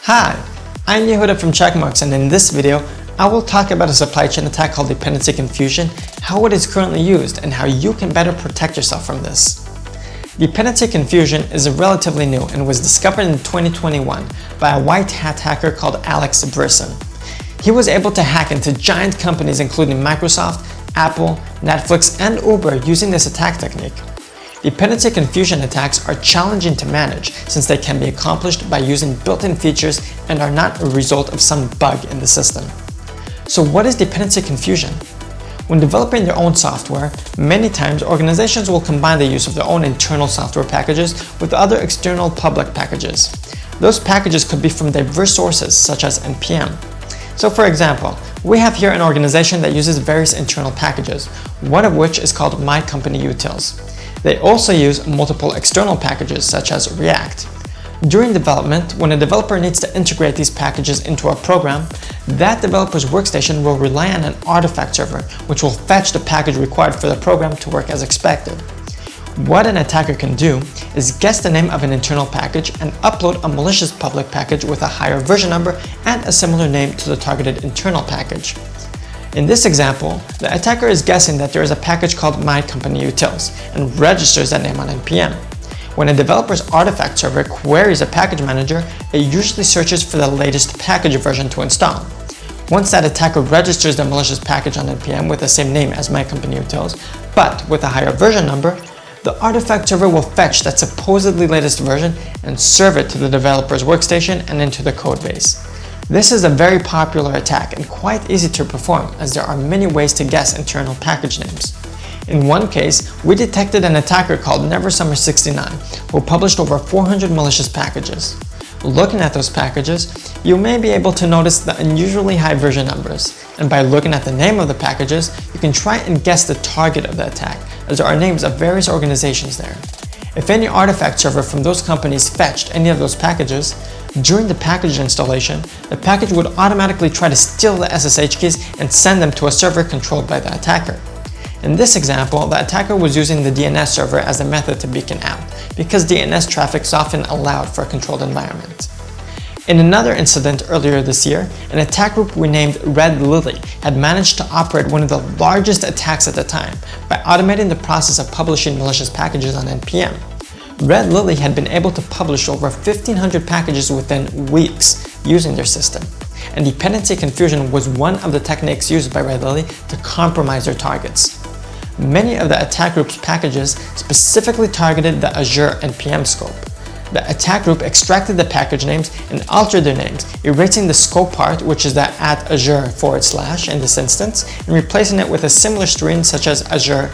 Hi, I'm Yehuda from Checkmarx, and in this video, I will talk about a supply chain attack called Dependency Confusion, how it is currently used, and how you can better protect yourself from this. Dependency Confusion is relatively new and was discovered in 2021 by a white hat hacker called Alex Birsan. He was able to hack into giant companies including Microsoft, Apple, Netflix, and Uber using this attack technique. Dependency confusion attacks are challenging to manage since they can be accomplished by using built-in features and are not a result of some bug in the system. So what is dependency confusion? When developing their own software, many times organizations will combine the use of their own internal software packages with other external public packages. Those packages could be from diverse sources such as NPM. So for example, we have here an organization that uses various internal packages, one of which is called My Company Utils. They also use multiple external packages such as React. During development, when a developer needs to integrate these packages into a program, that developer's workstation will rely on an artifact server, which will fetch the package required for the program to work as expected. What an attacker can do is guess the name of an internal package and upload a malicious public package with a higher version number and a similar name to the targeted internal package. In this example, the attacker is guessing that there is a package called My Company Utils and registers that name on NPM. When a developer's artifact server queries a package manager, it usually searches for the latest package version to install. Once that attacker registers the malicious package on NPM with the same name as My Company Utils, but with a higher version number, the artifact server will fetch that supposedly latest version and serve it to the developer's workstation and into the codebase. This is a very popular attack and quite easy to perform as there are many ways to guess internal package names. In one case, we detected an attacker called NeverSummer69 who published over 400 malicious packages. Looking at those packages, you may be able to notice the unusually high version numbers, and by looking at the name of the packages, you can try and guess the target of the attack as there are names of various organizations there. If any artifact server from those companies fetched any of those packages, during the package installation, the package would automatically try to steal the SSH keys and send them to a server controlled by the attacker. In this example, the attacker was using the DNS server as a method to beacon out, because DNS traffic is often allowed for a controlled environment. In another incident earlier this year, an attack group we named Red Lily had managed to operate one of the largest attacks at the time by automating the process of publishing malicious packages on NPM. Red Lily had been able to publish over 1,500 packages within weeks using their system, and dependency confusion was one of the techniques used by Red Lily to compromise their targets. Many of the attack group's packages specifically targeted the Azure NPM scope. The attack group extracted the package names and altered their names, erasing the scope part, which is the @Azure/ in this instance, and replacing it with a similar string such as Azure-,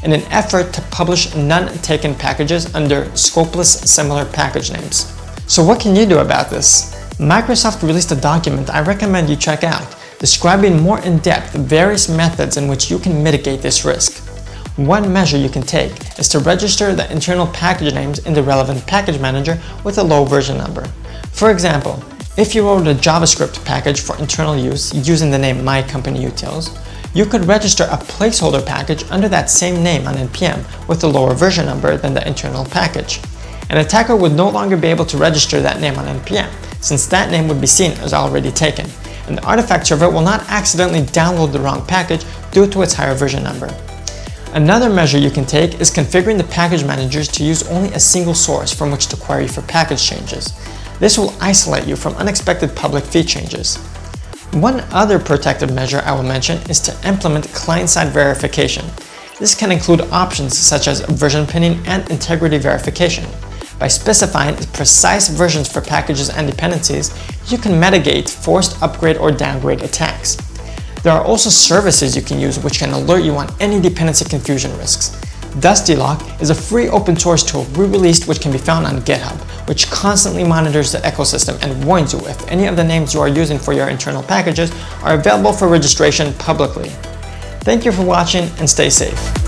in an effort to publish none-taken packages under scopeless similar package names. So what can you do about this? Microsoft released a document I recommend you check out, describing more in depth various methods in which you can mitigate this risk. One measure you can take is to register the internal package names in the relevant package manager with a low version number. For example, if you wrote a JavaScript package for internal use using the name My Company Utils, you could register a placeholder package under that same name on NPM with a lower version number than the internal package. An attacker would no longer be able to register that name on NPM, since that name would be seen as already taken, and the artifact server will not accidentally download the wrong package due to its higher version number. Another measure you can take is configuring the package managers to use only a single source from which to query for package changes. This will isolate you from unexpected public fee changes. One other protective measure I will mention is to implement client-side verification. This can include options such as version pinning and integrity verification. By specifying precise versions for packages and dependencies, you can mitigate forced upgrade or downgrade attacks. There are also services you can use which can alert you on any dependency confusion risks. DustyLock is a free open source tool we released which can be found on GitHub, which constantly monitors the ecosystem and warns you if any of the names you are using for your internal packages are available for registration publicly. Thank you for watching and stay safe.